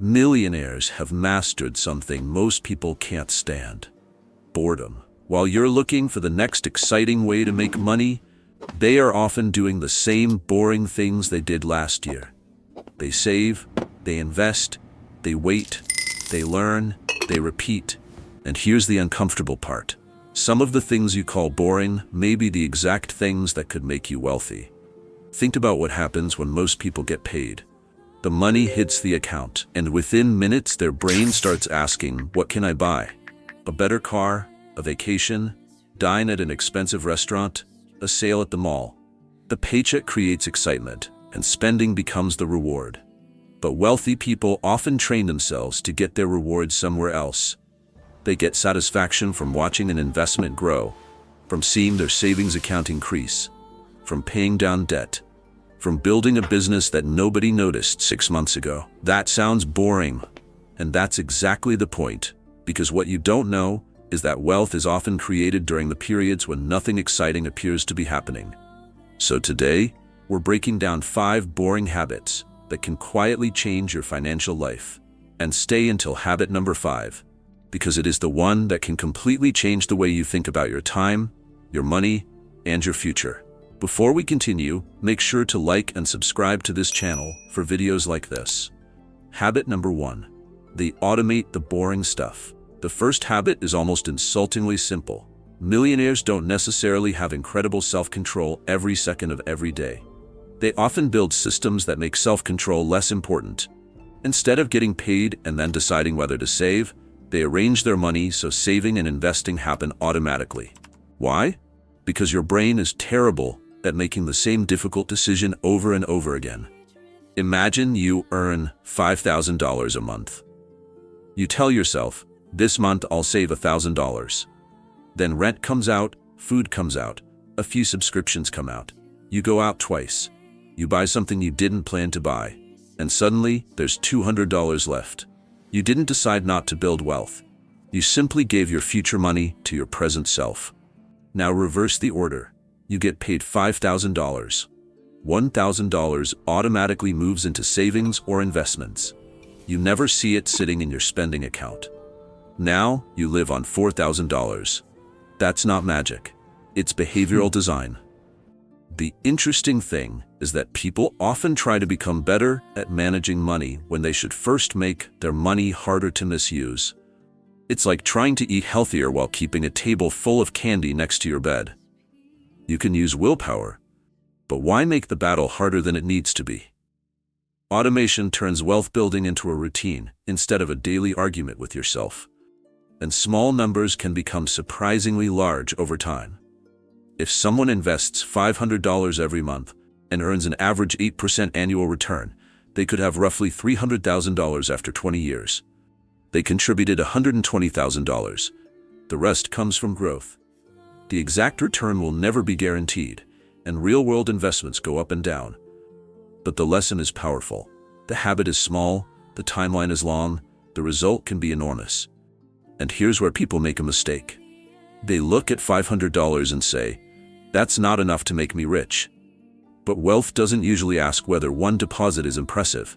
Millionaires have mastered something most people can't stand: boredom. While you're looking for the next exciting way to make money, they are often doing the same boring things they did last year. They save, they invest, they wait, they learn, they repeat. And here's the uncomfortable part: some of the things you call boring may be the exact things that could make you wealthy. Think about what happens when most people get paid. The money hits the account, and within minutes their brain starts asking, what can I buy? A better car? A vacation? Dine at an expensive restaurant? A sale at the mall? The paycheck creates excitement, and spending becomes the reward. But wealthy people often train themselves to get their rewards somewhere else. They get satisfaction from watching an investment grow, from seeing their savings account increase, from paying down debt, from building a business that nobody noticed 6 months ago. That sounds boring, and that's exactly the point, because what you don't know is that wealth is often created during the periods when nothing exciting appears to be happening. So today, we're breaking down 5 boring habits that can quietly change your financial life. And stay until habit number 5, because it is the one that can completely change the way you think about your time, your money, and your future. Before we continue, make sure to like and subscribe to this channel for videos like this. Habit number 1. They automate the boring stuff. The first habit is almost insultingly simple. Millionaires don't necessarily have incredible self-control every second of every day. They often build systems that make self-control less important. Instead of getting paid and then deciding whether to save, they arrange their money so saving and investing happen automatically. Why? Because your brain is terrible at making the same difficult decision over and over again. Imagine you earn $5,000 a month. You tell yourself, this month I'll save $1,000. Then rent comes out, food comes out, a few subscriptions come out. You go out twice. You buy something you didn't plan to buy, and suddenly there's $200 left. You didn't decide not to build wealth. You simply gave your future money to your present self. Now reverse the order. You get paid $5,000. $1,000 automatically moves into savings or investments. You never see it sitting in your spending account. Now you live on $4,000. That's not magic. It's behavioral design. The interesting thing is that people often try to become better at managing money when they should first make their money harder to misuse. It's like trying to eat healthier while keeping a table full of candy next to your bed. You can use willpower, but why make the battle harder than it needs to be? Automation turns wealth building into a routine instead of a daily argument with yourself. And small numbers can become surprisingly large over time. If someone invests $500 every month and earns an average 8% annual return, they could have roughly $300,000 after 20 years. They contributed $120,000. The rest comes from growth. The exact return will never be guaranteed, and real-world investments go up and down. But the lesson is powerful. The habit is small, the timeline is long, the result can be enormous. And here's where people make a mistake. They look at $500 and say, that's not enough to make me rich. But wealth doesn't usually ask whether one deposit is impressive.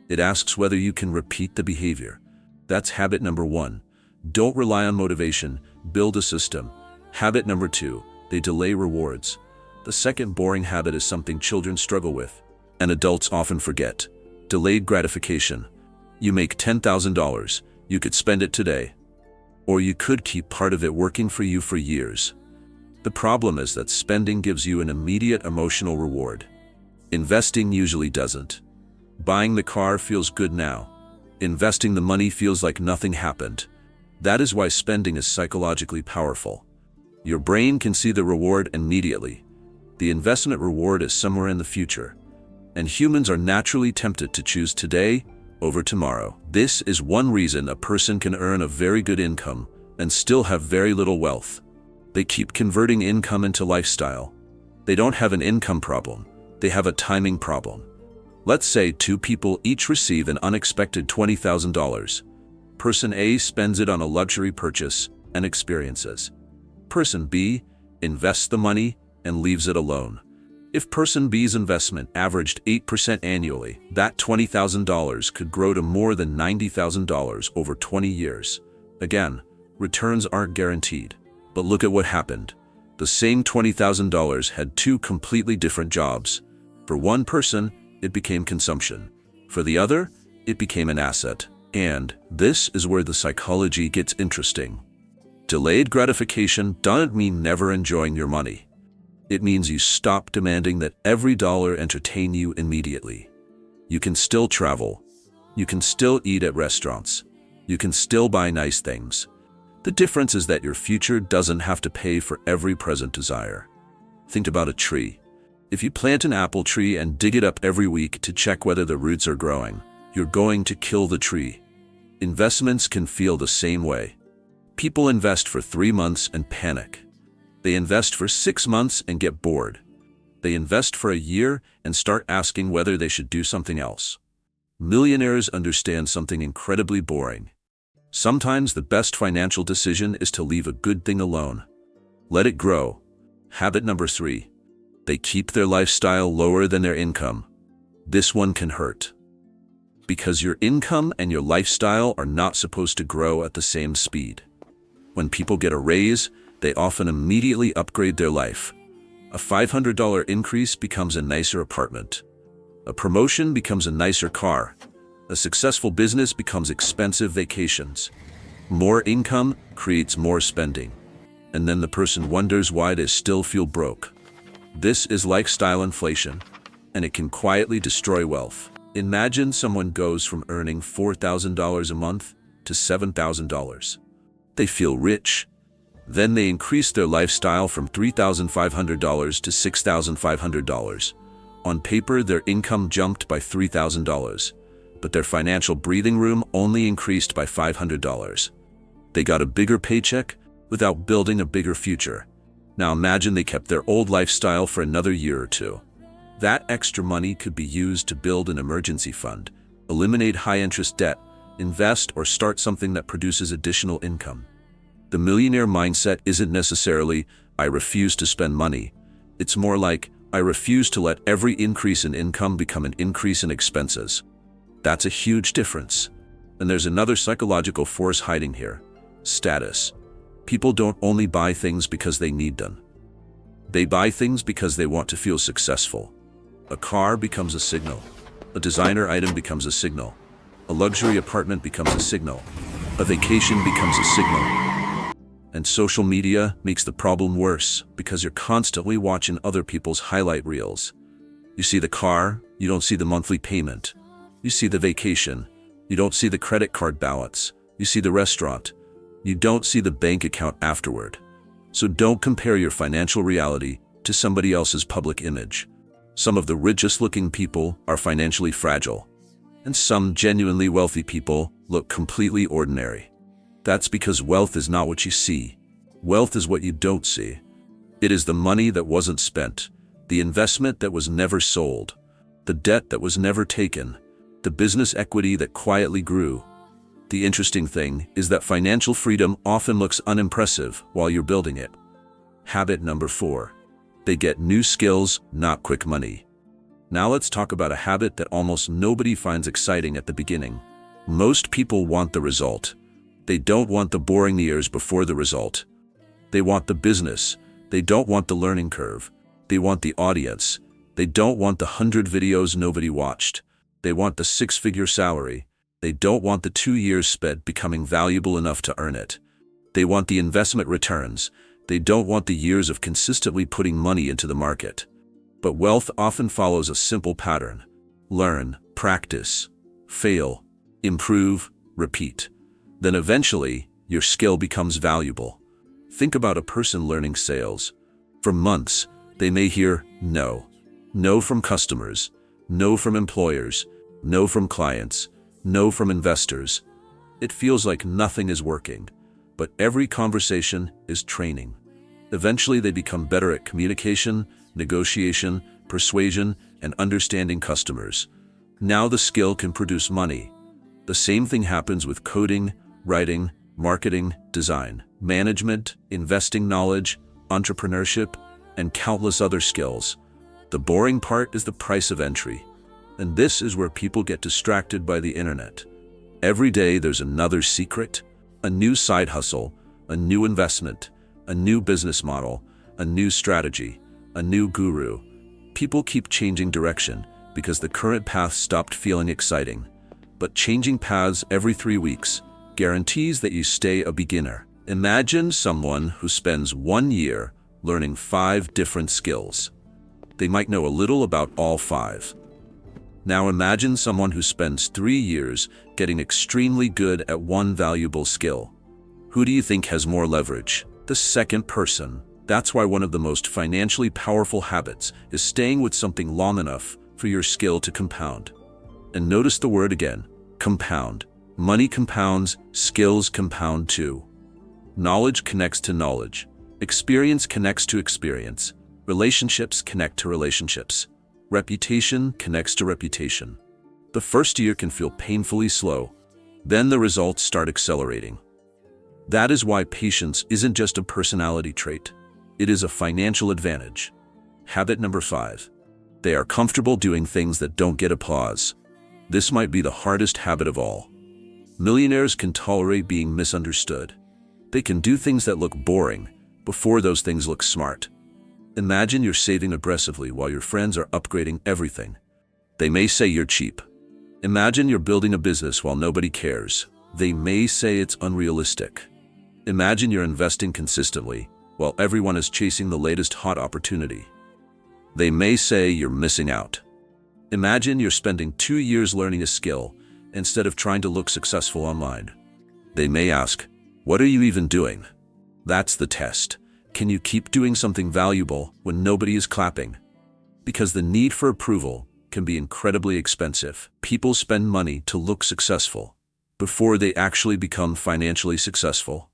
It asks whether you can repeat the behavior. That's habit number 1. Don't rely on motivation, build a system. Habit number 2, they delay rewards. The second boring habit is something children struggle with, and adults often forget. Delayed gratification. You make $10,000, you could spend it today. Or you could keep part of it working for you for years. The problem is that spending gives you an immediate emotional reward. Investing usually doesn't. Buying the car feels good now. Investing the money feels like nothing happened. That is why spending is psychologically powerful. Your brain can see the reward immediately. The investment reward is somewhere in the future. And humans are naturally tempted to choose today over tomorrow. This is one reason a person can earn a very good income and still have very little wealth. They keep converting income into lifestyle. They don't have an income problem, they have a timing problem. Let's say 2 people each receive an unexpected $20,000. Person A spends it on a luxury purchase and experiences. Person B invests the money and leaves it alone. If person B's investment averaged 8% annually, that $20,000 could grow to more than $90,000 over 20 years. Again, returns aren't guaranteed. But look at what happened. The same $20,000 had two completely different jobs. For one person, it became consumption. For the other, it became an asset. And this is where the psychology gets interesting. Delayed gratification doesn't mean never enjoying your money. It means you stop demanding that every dollar entertain you immediately. You can still travel. You can still eat at restaurants. You can still buy nice things. The difference is that your future doesn't have to pay for every present desire. Think about a tree. If you plant an apple tree and dig it up every week to check whether the roots are growing, you're going to kill the tree. Investments can feel the same way. People invest for 3 months and panic. They invest for 6 months and get bored. They invest for a year and start asking whether they should do something else. Millionaires understand something incredibly boring. Sometimes the best financial decision is to leave a good thing alone. Let it grow. Habit number 3. They keep their lifestyle lower than their income. This one can hurt. Because your income and your lifestyle are not supposed to grow at the same speed. When people get a raise, they often immediately upgrade their life. A $500 increase becomes a nicer apartment. A promotion becomes a nicer car. A successful business becomes expensive vacations. More income creates more spending. And then the person wonders why they still feel broke. This is lifestyle inflation, and it can quietly destroy wealth. Imagine someone goes from earning $4,000 a month to $7,000. They feel rich. Then they increase their lifestyle from $3,500 to $6,500. On paper, their income jumped by $3,000, but their financial breathing room only increased by $500. They got a bigger paycheck without building a bigger future. Now imagine they kept their old lifestyle for another year or two. That extra money could be used to build an emergency fund, eliminate high-interest debt, invest, or start something that produces additional income. The millionaire mindset isn't necessarily, "I refuse to spend money." It's more like, "I refuse to let every increase in income become an increase in expenses." That's a huge difference. And there's another psychological force hiding here: status. People don't only buy things because they need them. They buy things because they want to feel successful. A car becomes a signal. A designer item becomes a signal. A luxury apartment becomes a signal. A vacation becomes a signal. And social media makes the problem worse because you're constantly watching other people's highlight reels. You see the car, you don't see the monthly payment. You see the vacation, you don't see the credit card balance. You see the restaurant, you don't see the bank account afterward. So don't compare your financial reality to somebody else's public image. Some of the richest looking people are financially fragile, and some genuinely wealthy people look completely ordinary. That's because wealth is not what you see. Wealth is what you don't see. It is the money that wasn't spent, the investment that was never sold, the debt that was never taken, the business equity that quietly grew. The interesting thing is that financial freedom often looks unimpressive while you're building it. Habit number 4. They get new skills, not quick money. Now let's talk about a habit that almost nobody finds exciting at the beginning. Most people want the result. They don't want the boring years before the result. They want the business. They don't want the learning curve. They want the audience. They don't want the 100 videos nobody watched. They want the 6-figure salary. They don't want the 2 years spent becoming valuable enough to earn it. They want the investment returns. They don't want the years of consistently putting money into the market. But wealth often follows a simple pattern: learn, practice, fail, improve, repeat. Then eventually, your skill becomes valuable. Think about a person learning sales. For months, they may hear no. No from customers, no from employers, no from clients, no from investors. It feels like nothing is working, but every conversation is training. Eventually, they become better at communication, negotiation, persuasion, and understanding customers. Now the skill can produce money. The same thing happens with coding, writing, marketing, design, management, investing knowledge, entrepreneurship, and countless other skills. The boring part is the price of entry. And this is where people get distracted by the internet. Every day there's another secret, a new side hustle, a new investment, a new business model, a new strategy, a new guru. People keep changing direction because the current path stopped feeling exciting. But changing paths every 3 weeks guarantees that you stay a beginner. Imagine someone who spends 1 year learning 5 different skills. They might know a little about all 5. Now imagine someone who spends 3 years getting extremely good at one valuable skill. Who do you think has more leverage? The second person. That's why one of the most financially powerful habits is staying with something long enough for your skill to compound. And notice the word again, compound. Money compounds, skills compound too. Knowledge connects to knowledge. Experience connects to experience. Relationships connect to relationships. Reputation connects to reputation. The first year can feel painfully slow. Then the results start accelerating. That is why patience isn't just a personality trait. It is a financial advantage. Habit number 5. They are comfortable doing things that don't get applause. This might be the hardest habit of all. Millionaires can tolerate being misunderstood. They can do things that look boring before those things look smart. Imagine you're saving aggressively while your friends are upgrading everything. They may say you're cheap. Imagine you're building a business while nobody cares. They may say it's unrealistic. Imagine you're investing consistently while everyone is chasing the latest hot opportunity. They may say you're missing out. Imagine you're spending 2 years learning a skill instead of trying to look successful online. They may ask, "What are you even doing?" That's the test. Can you keep doing something valuable when nobody is clapping? Because the need for approval can be incredibly expensive. People spend money to look successful before they actually become financially successful.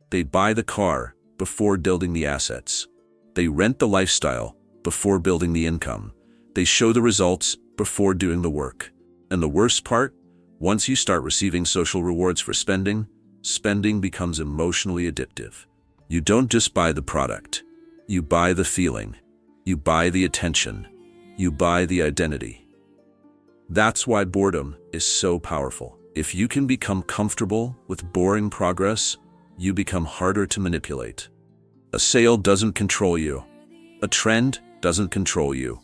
They buy the car before building the assets. They rent the lifestyle before building the income. They show the results before doing the work. And the worst part, once you start receiving social rewards for spending, spending becomes emotionally addictive. You don't just buy the product. You buy the feeling. You buy the attention. You buy the identity. That's why boredom is so powerful. If you can become comfortable with boring progress, you become harder to manipulate. A sale doesn't control you. A trend doesn't control you.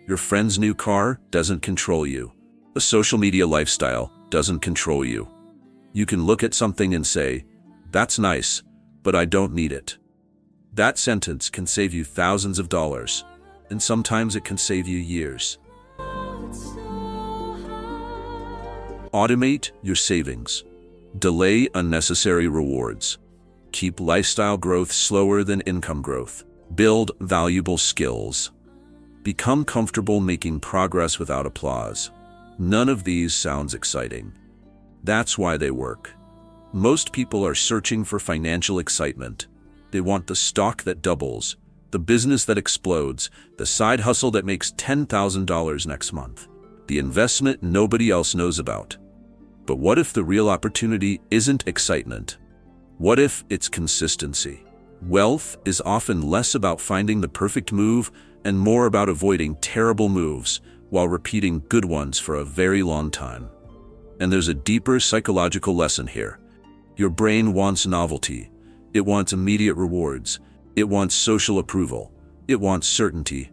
Your friend's new car doesn't control you. A social media lifestyle doesn't control you. You can look at something and say, "That's nice, but I don't need it." That sentence can save you thousands of dollars, and sometimes it can save you years. Automate your savings. Delay unnecessary rewards. Keep lifestyle growth slower than income growth. Build valuable skills. Become comfortable making progress without applause. None of these sounds exciting. That's why they work. Most people are searching for financial excitement. They want the stock that doubles, the business that explodes, the side hustle that makes $10,000 next month, the investment nobody else knows about. But what if the real opportunity isn't excitement? What if it's consistency? Wealth is often less about finding the perfect move and more about avoiding terrible moves while repeating good ones for a very long time. And there's a deeper psychological lesson here. Your brain wants novelty. It wants immediate rewards. It wants social approval. It wants certainty.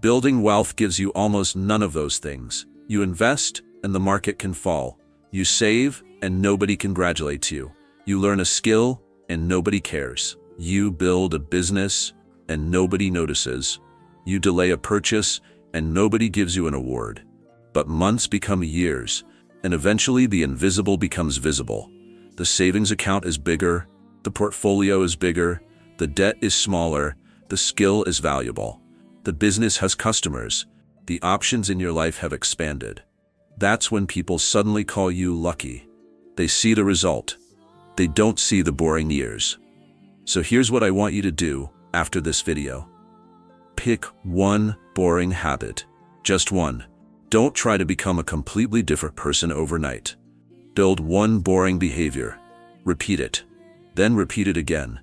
Building wealth gives you almost none of those things. You invest, and the market can fall. You save, and nobody congratulates you. You learn a skill, and nobody cares. You build a business, and nobody notices. You delay a purchase, and nobody gives you an award. But months become years, and eventually the invisible becomes visible. The savings account is bigger, the portfolio is bigger, the debt is smaller, the skill is valuable. The business has customers. The options in your life have expanded. That's when people suddenly call you lucky. They see the result. They don't see the boring years. So here's what I want you to do after this video. Pick one boring habit. Just one. Don't try to become a completely different person overnight. Build one boring behavior. Repeat it. Then repeat it again.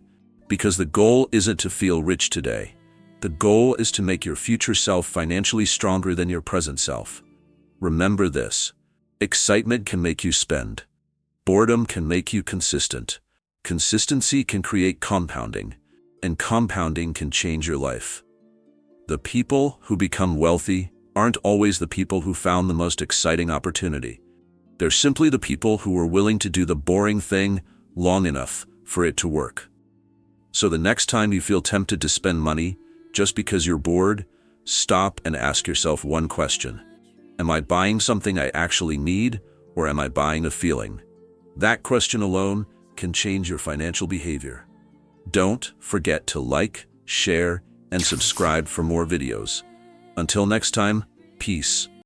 Because the goal isn't to feel rich today. The goal is to make your future self financially stronger than your present self. Remember this: excitement can make you spend. Boredom can make you consistent. Consistency can create compounding, and compounding can change your life. The people who become wealthy aren't always the people who found the most exciting opportunity. They're simply the people who were willing to do the boring thing long enough for it to work. So the next time you feel tempted to spend money just because you're bored, stop and ask yourself one question: am I buying something I actually need, or am I buying a feeling? That question alone can change your financial behavior. Don't forget to like, share, and subscribe for more videos. Until next time, peace.